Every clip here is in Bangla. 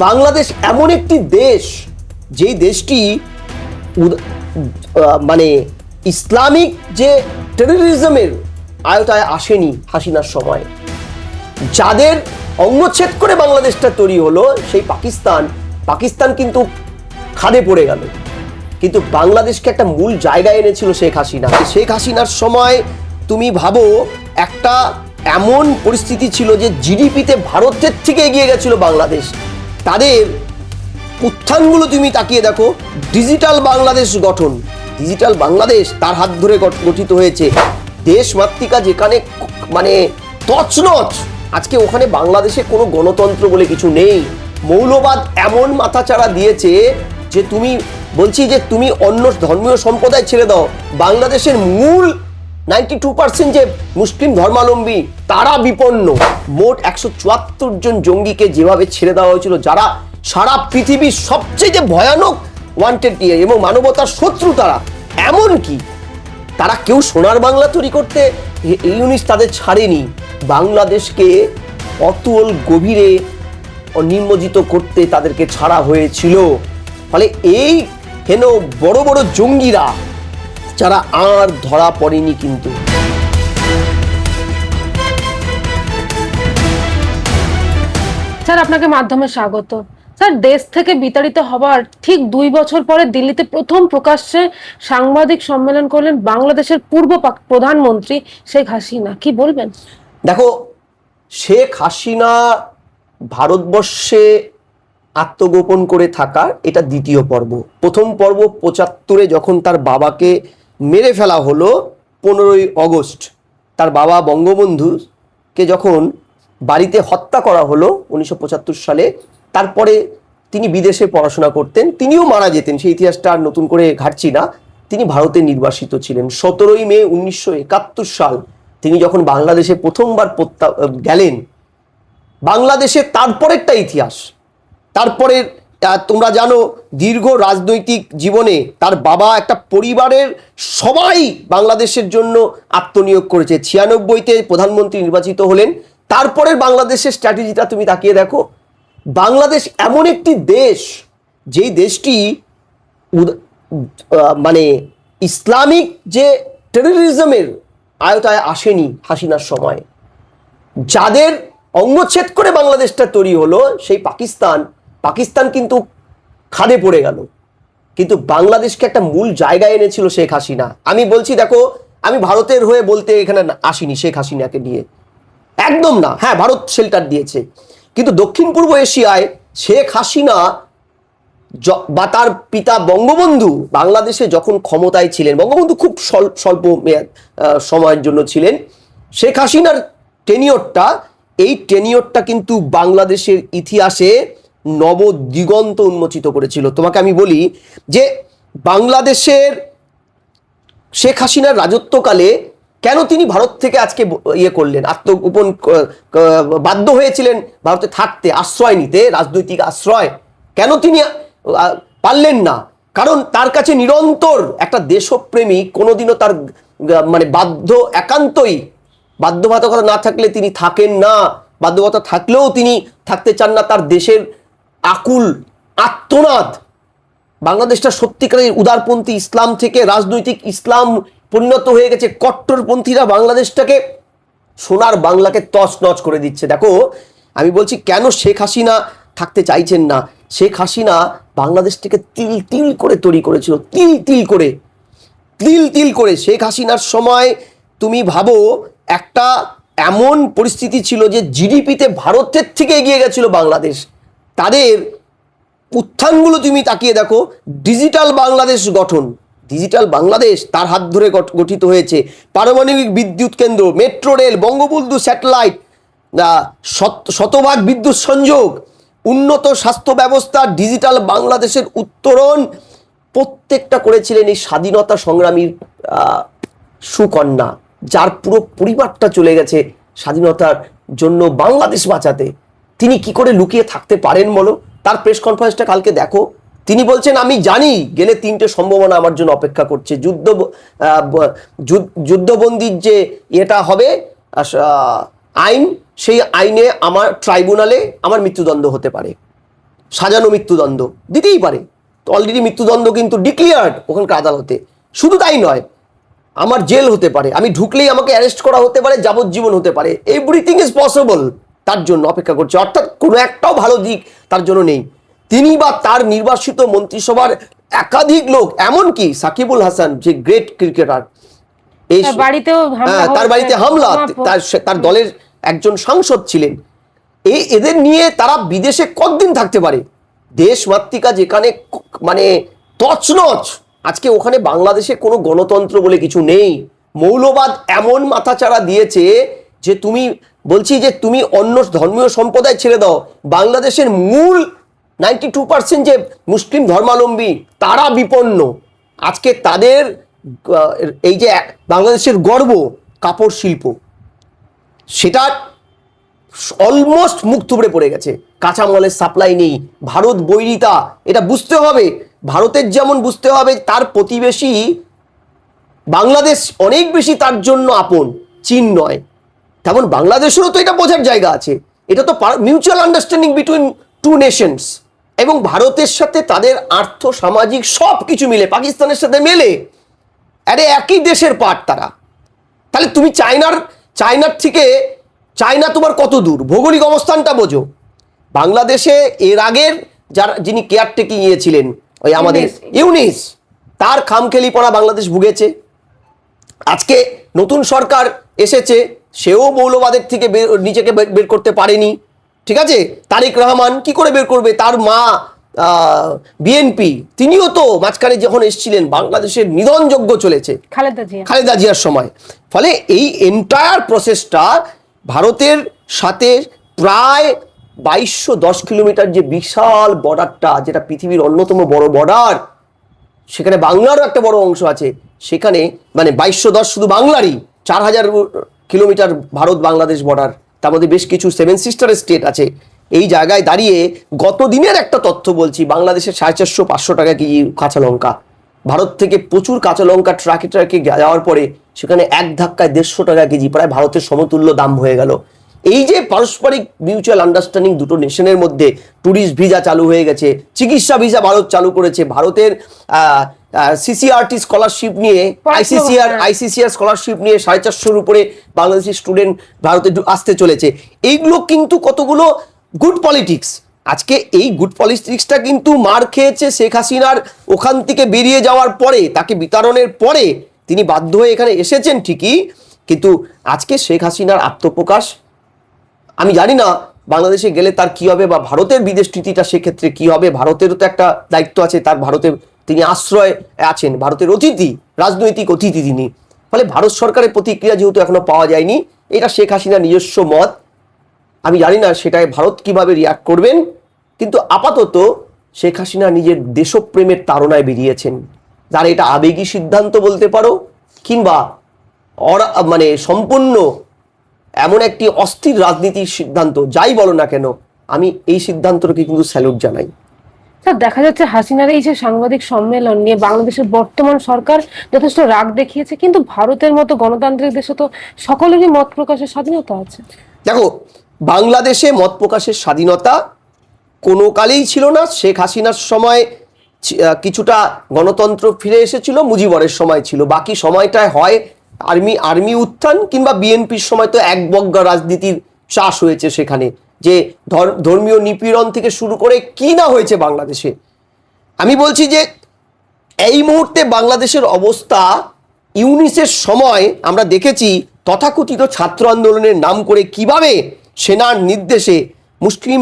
বাংলাদেশ এমন একটি দেশ যেই দেশটি মানে ইসলামিক যে টেররিজমের আয়তায় আসেনি হাসিনার সময়। যাদের অঙ্গচ্ছেদ করে বাংলাদেশটা তৈরি হলো সেই পাকিস্তান কিন্তু খাদে পড়ে গেল, কিন্তু বাংলাদেশকে একটা মূল জায়গায় এনেছিল শেখ হাসিনার সময়। তুমি ভাবো একটা এমন পরিস্থিতি ছিল যে জিডিপিতে ভারতের থেকে এগিয়ে গেছিল বাংলাদেশ। তাদের উত্থানগুলো তুমি তাকিয়ে দেখো, ডিজিটাল বাংলাদেশ গঠন, ডিজিটাল বাংলাদেশ তার হাত ধরে গঠিত হয়েছে। দেশমাতৃকা যেখানে মানে তছনছ, আজকে ওখানে বাংলাদেশে কোনো গণতন্ত্র বলে কিছু নেই। মৌলবাদ এমন মাথাচাড়া দিয়েছে যে তুমি বলছি যে তুমি অন্য ধর্মীয় সম্প্রদায় ছেড়ে দাও, বাংলাদেশের মূল 92% যে মুসলিম ধর্মাবলম্বী তারা বিপন্ন। মোট 174 জন জঙ্গিকে যেভাবে ছেড়ে দেওয়া হয়েছিল, যারা সারা পৃথিবীর সবচেয়ে ভয়ানক ওয়ান্টেড এবং মানবতার শত্রু, তারা এমনকি তারা কেউ সোনার বাংলা তৈরি করতে এই ইউনিট তাদের ছাড়েনি। বাংলাদেশকে অতল গভীরে নিমজ্জিত করতে তাদেরকে ছাড়া হয়েছিল। ফলে এই হেন বড় বড় জঙ্গিরা যারা আর ধরা পড়েনি। কিন্তু স্যার আপনাকে মাধ্যমে স্বাগত। স্যার, দেশ থেকে বিতাড়িত হবার ঠিক 2 বছর পরে দিল্লিতে প্রথম প্রকাশ্যে সাংবাদিক সম্মেলন করলেন বাংলাদেশের পূর্ব প্রধানমন্ত্রী শেখ হাসিনা, কি বলবেন? দেখো, শেখ হাসিনা ভারতবর্ষে আত্মগোপন করে থাকার এটা দ্বিতীয় পর্ব। প্রথম পর্ব 75-এ যখন তার বাবাকে মেরে ফেলা হলো, 15ই অগস্ট তার বাবা বঙ্গবন্ধুকে যখন বাড়িতে হত্যা করা হলো 1975 সালে, তারপরে তিনি বিদেশে পড়াশোনা করতেন, তিনিও মারা যেতেন, সেই ইতিহাসটা আর নতুন করে ঘাটছি না। তিনি ভারতে নির্বাসিত ছিলেন। 17ই মে 1971 সাল তিনি যখন বাংলাদেশে প্রথমবার গেলেন, বাংলাদেশে তারপরেরটা ইতিহাস। তারপরে তোমরা জানো, দীর্ঘ রাজনৈতিক জীবনে তার বাবা একটা পরিবারের সবাই বাংলাদেশের জন্য আত্মনিয়োগ করেছে। 96-তে প্রধানমন্ত্রী নির্বাচিত হলেন। তারপরের বাংলাদেশের স্ট্র্যাটেজিটা তুমি তাকিয়ে দেখো। বাংলাদেশ এমন একটি দেশ যেই দেশটি মানে ইসলামিক যে টেররিজমের আয়তায় আসেনি হাসিনার সময়। যাদের অঙ্গচ্ছেদ করে বাংলাদেশটা তৈরি হলো সেই পাকিস্তান কিন্তু খাদে পড়ে গেল, কিন্তু বাংলাদেশকে একটা মূল জায়গায় এনেছিল শেখ হাসিনা। আমি বলছি, দেখো, আমি ভারতের হয়ে বলতে এখানে আসিনি শেখ হাসিনাকে নিয়ে, একদম না। হ্যাঁ, ভারত শেল্টার দিয়েছে, কিন্তু দক্ষিণ পূর্ব এশিয়ায় শেখ হাসিনা বা তার পিতা বঙ্গবন্ধু বাংলাদেশে যখন ক্ষমতায় ছিলেন, বঙ্গবন্ধু খুব স্বল্প মেয়াদ সময়ের জন্য ছিলেন, শেখ হাসিনার এই টেনিওরটা কিন্তু বাংলাদেশের ইতিহাসে নবদিগন্ত উন্মোচিত করেছিল। তোমাকে আমি বলি যে বাংলাদেশের শেখ হাসিনার রাজত্বকালে কেন তিনি ভারত থেকে আজকে করলেন, আত্মগোপন বাধ্য হয়েছিলেন ভারতে থাকতে, আশ্রয় নিতে, রাজনৈতিক আশ্রয় কেন তিনি পারলেন না? কারণ তার কাছে নিরন্তর একটা দেশপ্রেমী, কোনোদিনও তার মানে একান্তই বাধ্যবাধকতা না থাকলে তিনি থাকেন না, বাধ্যবাধকতা থাকলেও তিনি থাকতে চান না। তার দেশের আকুল আত্মনাদ। বাংলাদেশটা সত্যিকারের উদারপন্থী ইসলাম থেকে রাজনৈতিক ইসলাম পরিণত হয়ে গেছে। কট্টরপন্থীরা বাংলাদেশটাকে, সোনার বাংলাকে তছনছ করে দিচ্ছে। দেখো, আমি বলছি কেন শেখ হাসিনা থাকতে চাইছেন না। শেখ হাসিনা বাংলাদেশটাকে তিল তিল করে তৈরি করেছিল, তিল তিল করে। শেখ হাসিনার সময় তুমি ভাবো একটা এমন পরিস্থিতি ছিল যে জিডিপিতে ভারতের থেকে এগিয়ে গেছিল বাংলাদেশ। তাদের উত্থানগুলো তুমি তাকিয়ে দেখো, ডিজিটাল বাংলাদেশ গঠন, ডিজিটাল বাংলাদেশ তার হাত ধরে গঠিত হয়েছে। পারমাণবিক বিদ্যুৎ কেন্দ্র, মেট্রো রেল, বঙ্গবন্ধু স্যাটেলাইট, শতভাগ বিদ্যুৎ সংযোগ, উন্নত স্বাস্থ্য ব্যবস্থা, ডিজিটাল বাংলাদেশের উত্তরণ, প্রত্যেকটা করেছিলেন এই স্বাধীনতা সংগ্রামীর সুকন্যা, যার পুরো পরিবারটা চলে গেছে স্বাধীনতার জন্য বাংলাদেশ বাঁচাতে। তিনি কি করে লুকিয়ে থাকতে পারেন বলো? তার প্রেস কনফারেন্সটা কালকে দেখো, তিনি বলছেন আমি জানি গেলে 3টে সম্ভাবনা আমার জন্য অপেক্ষা করছে। যুদ্ধবন্দির যে এটা হবে আইন, সেই আইনে আমার ট্রাইব্যুনালে আমার মৃত্যুদণ্ড হতে পারে। সাজানো মৃত্যুদণ্ড দিতেই পারে, তো অলরেডি মৃত্যুদণ্ড কিন্তু ডিক্লেয়ার্ড ওখানকার আদালতে। শুধু তাই নয়, আমার জেল হতে পারে, আমি ঢুকলেই আমাকে অ্যারেস্ট করা হতে পারে, যাবজ্জীবন হতে পারে, এভরিথিং ইজ পসিবল। তার জন্য অপেক্ষা করছে, অর্থাৎ কোনো একটাও ভালো দিক তার জন্য নেই। তিনি বা তার নির্বাসিত মন্ত্রিসভার একাধিক লোক, এমনকি সাকিবুল হাসান যে গ্রেট ক্রিকেটার, এই তার বাড়িতে হামলা, তার দলের একজন সাংসদ ছিলেন, এদের নিয়ে তারা বিদেশে কতদিন থাকতে পারে? দেশমাতৃকা যেখানে মানে তছনছ, আজকে ওখানে বাংলাদেশে কোনো গণতন্ত্র বলে কিছু নেই। মৌলবাদ এমন মাথাচাড়া দিয়েছে যে তুমি, বলছি যে তুমি অন্য ধর্মীয় সম্প্রদায় ছেড়ে দাও, বাংলাদেশের মূল 92% যে মুসলিম ধর্মাবলম্বী তারা বিপন্ন। আজকে তাদের এই যে বাংলাদেশের গর্ব কাপড় শিল্প, সেটা অলমোস্ট মুখ থুবড়ে পড়ে গেছে, কাঁচামালের সাপ্লাই নেই, ভারত বৈরিতা, এটা বুঝতে হবে। ভারতের যেমন বুঝতে হবে তার প্রতিবেশী বাংলাদেশ অনেক বেশি তার জন্য আপন, চীন নয়, তেমন বাংলাদেশেরও তো এটা বোঝার জায়গা আছে। এটা তো mutual understanding between two nations, এবং ভারতের সাথে তাদের আর্থ সামাজিক সব কিছু মিলে পাকিস্তানের সাথে মেলে, আরে একই দেশের পার্ট তারা। তাহলে তুমি চায়নার থেকে, চায়না তোমার কত দূর, ভৌগোলিক অবস্থানটা বোঝো। বাংলাদেশে এর আগের যিনি কেয়ারটেকিং ছিলেন ওই আমাদের ইউনিস, তার খামখেলিপনা বাংলাদেশ ভুগেছে। আজকে নতুন সরকার এসেছে, সেও মৌলবাদের থেকে নিজেকে বের করতে পারেনি, ঠিক আছে। তারেক রহমান কি করে বের করবে? তার মা বিএনপি, তিনিও তো মাঝখানে যখন এসেছিলেন বাংলাদেশের নিধনযজ্ঞ চলেছে খালেদা জিয়ার সময়। ফলে এই এন্টায়ার প্রসেসটা ভারতের সাথে প্রায় 2210 কিলোমিটার যে বিশাল বর্ডারটা, যেটা পৃথিবীর অন্যতম বড় বর্ডার, সেখানে বাংলারও একটা বড় অংশ আছে। সেখানে মানে 2210 শুধু বাংলারই, 4000 কিলোমিটার ভারত বাংলাদেশ বর্ডার, তার মধ্যে বেশ কিছু 7 সিস্টার স্টেট আছে। এই জায়গায় দাঁড়িয়ে গত দিনের একটা তথ্য বলছি, বাংলাদেশের 450-500 টাকা কেজি কাঁচা লঙ্কা, ভারত থেকে প্রচুর কাঁচা লঙ্কা ট্রাকে যাওয়ার পরে সেখানে এক ধাক্কায় 150 টাকা কেজি, প্রায় ভারতের সমতুল্য দাম হয়ে গেল। এই যে পারস্পরিক মিউচুয়াল আন্ডারস্ট্যান্ডিং দুটো নেশনের মধ্যে, ট্যুরিস্ট ভিসা চালু হয়ে গেছে, চিকিৎসা ভিসা ভারত চালু করেছে, ভারতের সিসিআরটি স্কলারশিপ নিয়ে, আইসিসিআর স্কলারশিপ নিয়ে 450-র উপরে বাংলাদেশি স্টুডেন্ট ভারতে আসতে চলেছে। এইগুলো কিন্তু কতগুলো গুড পলিটিক্স। আজকে এই গুড পলিটিক্সটা কিন্তু মার খেয়েছে শেখ হাসিনার ওখান থেকে বেরিয়ে যাওয়ার পরে, তাকে বিতাড়নের পরে তিনি বাধ্য হয়ে এখানে এসেছেন ঠিকই, কিন্তু আজকে শেখ হাসিনার আত্মপ্রকাশ, আমি জানি না বাংলাদেশে গেলে তার কি হবে, বা ভারতের বিদেশ নীতিটা সেক্ষেত্রে কি হবে। ভারতেরও তো একটা দায়িত্ব আছে, তার ভারতে তিনি আশ্রয় আছেন, ভারতের অতিথি, রাজনৈতিক অতিথি তিনি। ফলে ভারত সরকারের প্রতিক্রিয়া যেহেতু এখনো পাওয়া যায়নি, এটা শেখ হাসিনার নিজস্ব মত, আমি জানি না সেটাই ভারত কিভাবে রিয়াক্ট করবেন। কিন্তু আপাতত শেখ হাসিনা নিজের দেশপ্রেমের তাড়নায় বেরিয়েছেন, যারা এটা আবেগী সিদ্ধান্ত বলতে পারো, কিংবা মানে সম্পূর্ণ এমন একটি অস্থির রাজনীতির সিদ্ধান্ত, যাই বলো না কেন, আমি এই সিদ্ধান্তটাকে কিন্তু স্যালুট জানাই। স্যার, দেখা যাচ্ছে হাসিনার এই যে সাংবাদিক সম্মেলন নিয়ে বাংলাদেশের বর্তমান সরকার যথেষ্ট রাগ দেখিয়েছে, কিন্তু ভারতের মতো গণতান্ত্রিক দেশে তো সকলেরই মত প্রকাশের স্বাধীনতা আছে। দেখো, বাংলাদেশে মত প্রকাশের স্বাধীনতা কোনো কালেই ছিল না। শেখ হাসিনার সময় কিছুটা গণতন্ত্র ফিরে এসেছিল, মুজিবরের সময় ছিল, বাকি সময়টায় হয় আর্মি উত্থান, কিংবা বিএনপির সময় তো একবজ্ঞা রাজনীতির চাষ হয়েছে সেখানে, যে ধর্মীয় নিপীড়ন থেকে শুরু করে কি না হয়েছে বাংলাদেশে। আমি বলছি যে এই মুহূর্তে বাংলাদেশের অবস্থা, ইউনিসের সময় আমরা দেখেছি তথাকথিত ছাত্র আন্দোলনের নাম করে কিভাবে সেনার নির্দেশে মুসলিম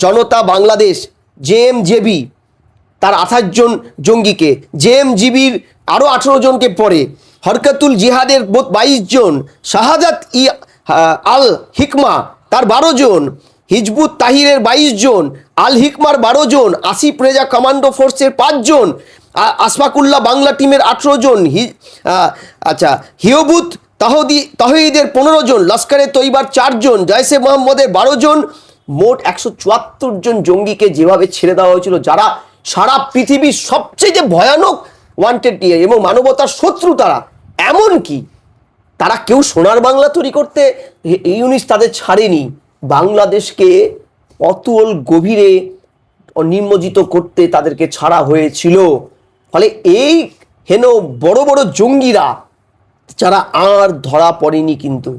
জনতা বাংলাদেশ জেএমজেবি তার 28 জন জঙ্গিকে, জেএমজিবির আরও 18 জনকে পরে, হরকাতুল জিহাদের 22 জন, শাহাদাত আল হিকমা তার 12 জন, হিজবুত তাহিরের 22 জন, আল হিকমার 12 জন, আসিফ রেজা কমান্ডো ফোর্সের 5 জন, আসফাকুল্লাহ বাংলা টিমের 18 জন, হিয়বুত তাহিদের 15 জন, লস্করে তৈবার 4 জন, জয়সে মোহাম্মদের 12 জন, মোট 174 জন জঙ্গিকে যেভাবে ছেড়ে দেওয়া হয়েছিল, যারা সারা পৃথিবীর সবচেয়ে ভয়ানক ওয়ান্টেড এবং মানবতার শত্রু তারা, এমনকি তারা কেউ সোনার বাংলা তৈরি করতে ইউনিস তাদের ছাড়েনি। বাংলাদেশকে অতল গভীরে নির্মজিত করতে তাদেরকে ছাড়া হয়েছিল। ফলে এই হেন বড় বড় জঙ্গিরা যারা আর ধরা পড়েনি, কিন্তু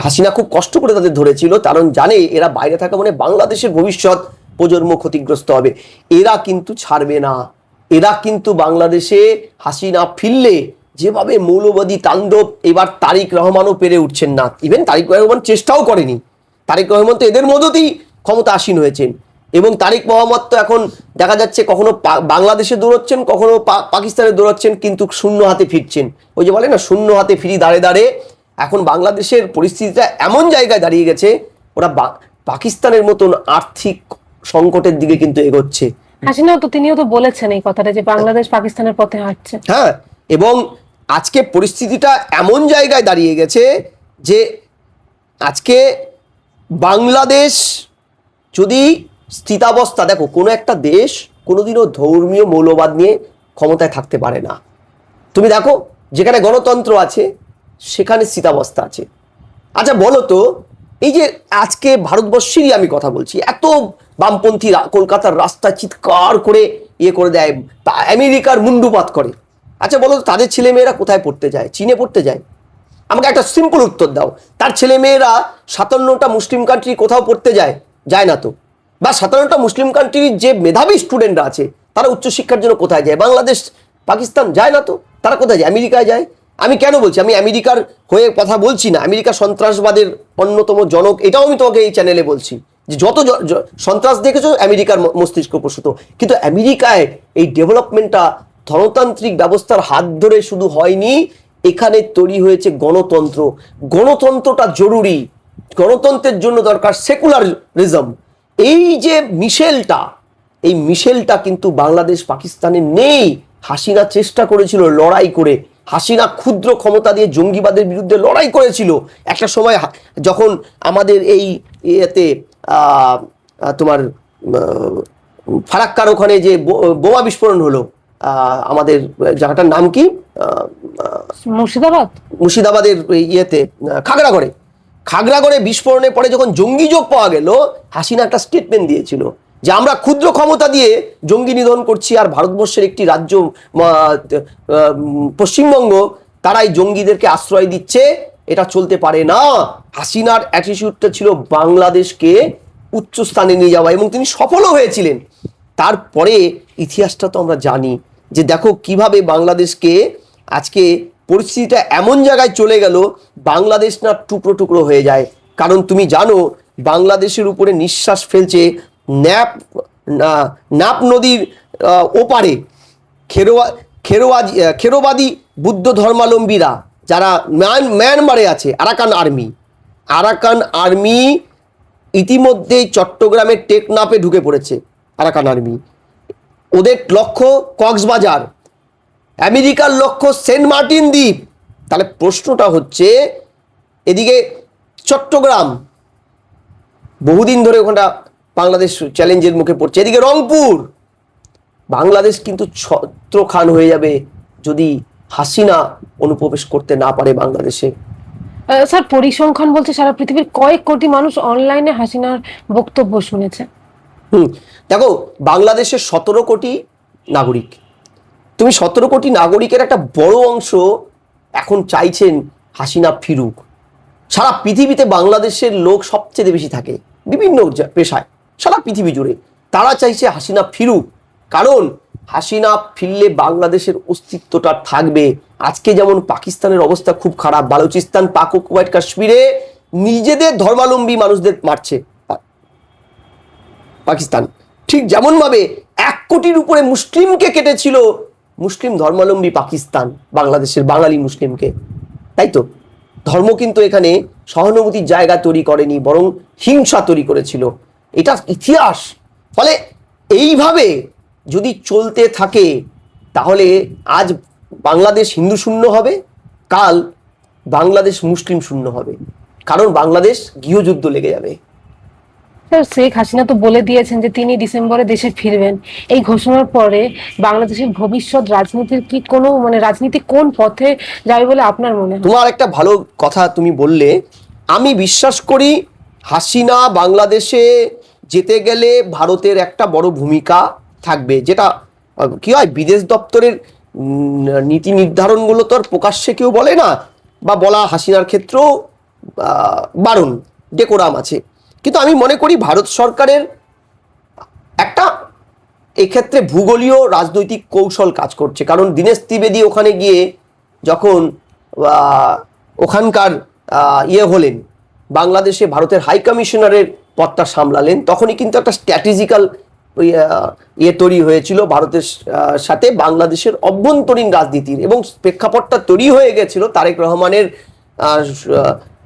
হাসিনা খুব কষ্ট করে তাদের ধরেছিল, কারণ জানে এরা বাইরে থাকা মানে বাংলাদেশের ভবিষ্যৎ প্রজন্ম ক্ষতিগ্রস্ত হবে। এরা কিন্তু ছাড়বে না। এরা কিন্তু বাংলাদেশে হাসিনা ফিরলে যেভাবে মৌলবাদী তাণ্ডব, এবার তারিক রহমানও পেরে উঠছেন না। ইভেন তারিক রহমান চেষ্টাও করেনি। তারিক রহমান তো এদের মদতেই ক্ষমতা আসীন হয়েছেন, এবং তারিক মোহাম্মদ তো এখন দেখা যাচ্ছে কখনো বাংলাদেশে দৌড়চ্ছেন, কখনো পাকিস্তানে দৌড়াচ্ছেন, কিন্তু শূন্য হাতে ফিরছেন। ওই যে বলে না, শূন্য হাতে ফিরি দাঁড়ে দাঁড়ে। এখন বাংলাদেশের পরিস্থিতিটা এমন জায়গায় দাঁড়িয়ে গেছে, ওরা পাকিস্তানের মতন আর্থিক সংকটের দিকে কিন্তু এগোচ্ছে। হাসিনাও তো, তিনিও তো বলেছেন এই কথাটা যে বাংলাদেশ পাকিস্তানের পথে হাঁটছে। হ্যাঁ, এবং আজকে পরিস্থিতিটা এমন জায়গায় দাঁড়িয়ে গেছে যে আজকে বাংলাদেশ যদি স্থিতাবস্থা, দেখো কোনো একটা দেশ কোনোদিনও ধর্মীয় মৌলবাদ নিয়ে ক্ষমতায় থাকতে পারে না। তুমি দেখো যেখানে গণতন্ত্র আছে সেখানে স্থিতাবস্থা আছে। আচ্ছা বলো তো, এই যে আজকে ভারতবর্ষেরই আমি কথা বলছি, এত বামপন্থী কলকাতার রাস্তায় চিৎকার করে ইয়ে করে দেয়, আমেরিকার মুন্ডুপাত করে। আচ্ছা বলো তো, তাদের ছেলেমেয়েরা কোথায় পড়তে যায়? চীনে পড়তে যায়? আমাকে একটা সিম্পল উত্তর দাও। তার ছেলেমেয়েরা 57টা মুসলিম কান্ট্রি কোথাও পড়তে যায়? যায় না তো। বা 57টা মুসলিম কান্ট্রির যে মেধাবী স্টুডেন্টরা আছে তারা উচ্চশিক্ষার জন্য কোথায় যায়? বাংলাদেশ, পাকিস্তান যায় না তো। তারা কোথায় যায়? আমেরিকায় যায়। আমি কেন বলছি, আমি আমেরিকার হয়ে কথা বলছি না, আমেরিকা সন্ত্রাসবাদের অন্যতম জনক, এটাও আমি তোমাকে এই চ্যানেলে বলছি যে যত সন্ত্রাস দেখেছো আমেরিকার মস্তিষ্ক প্রসূত। কিন্তু আমেরিকায় এই ডেভেলপমেন্টটা ধনতান্ত্রিক ব্যবস্থার হাত ধরে শুধু হয়নি, এখানে তৈরি হয়েছে গণতন্ত্র। গণতন্ত্রটা জরুরি। গণতন্ত্রের জন্য দরকার সেকুলারিজম। এই যে মিশেলটা, এই মিশেলটা কিন্তু বাংলাদেশ পাকিস্তানে নেই। হাসিনা চেষ্টা করেছিল লড়াই করে, হাসিনা ক্ষুদ্র ক্ষমতা দিয়ে জঙ্গিবাদের বিরুদ্ধে লড়াই করেছিল একটা সময়। যখন আমাদের এই ইয়েতে তোমার ফারাক্কার ওখানে যে বোমা বিস্ফোরণ হলো, আমাদের জায়গাটার নাম কি, মুর্শিদাবাদের ইয়েতে খাগড়াগড়ে বিস্ফোরণের পরে যখন জঙ্গি যোগ পাওয়া গেল, হাসিনা একটা স্টেটমেন্ট দিয়েছিল যে আমরা ক্ষুদ্র ক্ষমতা দিয়ে জঙ্গি নিধন করছি, আর ভারতবর্ষের একটি রাজ্য পশ্চিমবঙ্গ তারা এই জঙ্গিদেরকে আশ্রয় দিচ্ছে, এটা চলতে পারে না। হাসিনার অ্যাটিটিউডটা ছিল বাংলাদেশকে উচ্চ স্থানে নিয়ে যাওয়া, এবং তিনি সফলও হয়েছিলেন। তারপরে ইতিহাসটা তো আমরা জানি যে দেখো কিভাবে বাংলাদেশকে আজকে পরিস্থিতিটা এমন জায়গায় চলে গেল, বাংলাদেশ না টুকরো টুকরো হয়ে যায়। কারণ তুমি জানো বাংলাদেশের উপরে নিঃশ্বাস ফেলছে নাপ নদীর ওপারে খেরোবাদী বুদ্ধ ধর্মাবলম্বীরা যারা মায়ানমারে আছে, আরাকান আর্মি ইতিমধ্যেই চট্টগ্রামের টেকনাফে ঢুকে পড়েছে। আরাকান আর্মি, ওদের লক্ষ্য কক্সবাজার, আমেরিকার লক্ষ্য সেন্ট মার্টিন দ্বীপ। তাহলে প্রশ্নটা হচ্ছে, এদিকে চট্টগ্রাম বহুদিন ধরে ওখানটা বাংলাদেশ চ্যালেঞ্জের মুখে পড়ছে, এদিকে রংপুর। বাংলাদেশ কিন্তু ছত্রখান হয়ে যাবে যদি হাসিনা অনুপ্রবেশ করতে না পারে বাংলাদেশে। স্যার, পরিসংখ্যান বলছে সারা পৃথিবীর কয়েক কোটি মানুষ অনলাইনে হাসিনার বক্তব্য শুনেছে। দেখো বাংলাদেশের 17 কোটি নাগরিক, তুমি 17 কোটি নাগরিকের একটা বড় অংশ এখন চাইছেন হাসিনা ফিরুক। সারা পৃথিবীতে বাংলাদেশের লোক সবচেয়ে বেশি থাকে বিভিন্ন পেশায়, সারা পৃথিবী জুড়ে তারা চাইছে হাসিনা ফিরুক। কারণ হাসিনা ফিরলে বাংলাদেশের অস্তিত্বটা থাকবে। আজকে যেমন পাকিস্তানের অবস্থা খুব খারাপ, বালুচিস্তান, পাক অকুপাইড কাশ্মীরে নিজেদের ধর্মাবলম্বী মানুষদের মারছে পাকিস্তান, ঠিক যেমনভাবে 1 কোটির উপরে মুসলিমকে কেটেছিল মুসলিম ধর্মাবলম্বী পাকিস্তান বাংলাদেশের বাঙালি মুসলিমকে। তাই তো, ধর্ম কিন্তু এখানে সহানুভূতির জায়গা তৈরি করেনি, বরং হিংসা তৈরি করেছিল। এটা ইতিহাস। ফলে এইভাবে যদি চলতে থাকে তাহলে আজ বাংলাদেশ হিন্দু শূন্য হবে, কাল বাংলাদেশ মুসলিম শূন্য হবে। কারণ বাংলাদেশ গৃহযুদ্ধ লেগে যাবে। শেখ হাসিনা তো বলে দিয়েছেন যে তিনি ডিসেম্বরে দেশে ফিরবেন। এই ঘোষণার পরে বাংলাদেশের ভবিষ্যৎ রাজনীতির কি কোনো রাজনীতি কোন পথে যাবে বলে আপনার মনে হয়? তোমার একটা ভালো কথা তুমি বললে। আমি বিশ্বাস করি হাসিনা বাংলাদেশে যেতে গেলে ভারতের একটা বড় ভূমিকা থাকবে, যেটা কি হয় বিদেশ দপ্তরের নীতি নির্ধারণগুলো তো আর প্রকাশ্যে কেউ বলে না, বা বলা হাসিনার ক্ষেত্রেও বারণ, ডেকোরাম আছে। কিন্তু আমি মনে করি ভারত সরকারের একটা এক্ষেত্রে ভূগোলীয় রাজনৈতিক কৌশল কাজ করছে। কারণ দীনেশ ত্রিবেদী ওখানে গিয়ে যখন ওখানকার হলেন, বাংলাদেশে ভারতের হাই কমিশনারের পদটা সামলালেন, তখনই কিন্তু একটা স্ট্র্যাটেজিক্যাল তৈরি হয়েছিল ভারতের সাথে বাংলাদেশের অভ্যন্তরীণ রাজনীতির, এবং প্রেক্ষাপটটা তৈরি হয়ে গেছিল তারেক রহমানের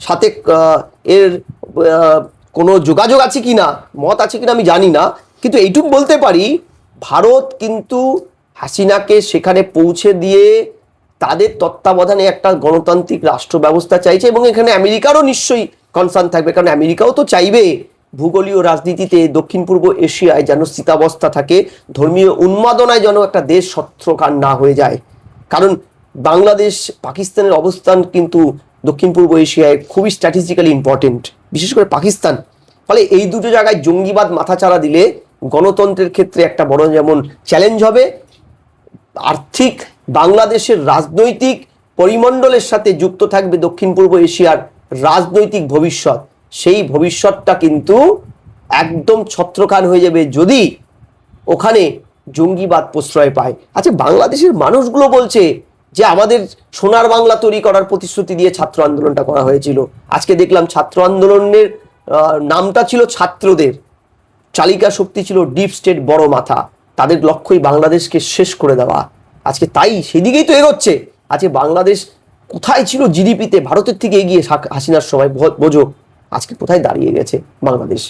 সাথে এর কোনো যোগাযোগ আছে কিনা, মত আছে কিনা আমি জানি না, কিন্তু এইটুকু বলতে পারি ভারত কিন্তু হাসিনাকে সেখানে পৌঁছে দিয়ে তাদের তত্ত্বাবধানে একটা গণতান্ত্রিক রাষ্ট্র ব্যবস্থা চাইছে। এবং এখানে আমেরিকারও নিশ্চয়ই কনসার্ন থাকবে, কারণ আমেরিকাও তো চাইবে ভূগোলীয় রাজনীতিতে দক্ষিণ পূর্ব এশিয়ায় যেন স্থিতাবস্থা থাকে, ধর্মীয় উন্মাদনায় যেন একটা দেশ ছত্রখান না হয়ে যায়। কারণ বাংলাদেশ পাকিস্তানের অবস্থান কিন্তু দক্ষিণ পূর্ব এশিয়ায় খুবই স্ট্র্যাটেজিক্যালি ইম্পর্টেন্ট, বিশেষ করে পাকিস্তান। ফলে এই দুটো জায়গায় জঙ্গিবাদ মাথাচাড়া দিলে গণতন্ত্রের ক্ষেত্রে একটা বড় যেমন চ্যালেঞ্জ হবে, আর্থিক বাংলাদেশের রাজনৈতিক পরিমণ্ডলের সাথে যুক্ত থাকবে দক্ষিণ পূর্ব এশিয়ার রাজনৈতিক ভবিষ্যৎ। সেই ভবিষ্যৎটা কিন্তু একদম ছত্রখান হয়ে যাবে যদি ওখানে জঙ্গিবাদ প্রশ্রয় পায়। আচ্ছা, বাংলাদেশের মানুষগুলো বলছে যে আমাদের সোনার বাংলা তৈরি করার প্রতিশ্রুতি দিয়ে ছাত্র আন্দোলনটা করা হয়েছিল। আজকে দেখলাম ছাত্র আন্দোলনের নামটা ছিল ছাত্রদের, চালিকা শক্তি ছিল ডিপ স্টেট বড় মাথা, তাদের লক্ষ্যই বাংলাদেশকে শেষ করে দেওয়া। আজকে তাই সেদিকেই তো এগোচ্ছে। আজকে বাংলাদেশ কোথায় ছিল জিডিপিতে ভারতের থেকে এগিয়ে হাসিনার সময়, বোঝো আজকে কোথায় দাঁড়িয়ে গেছে বাংলাদেশ।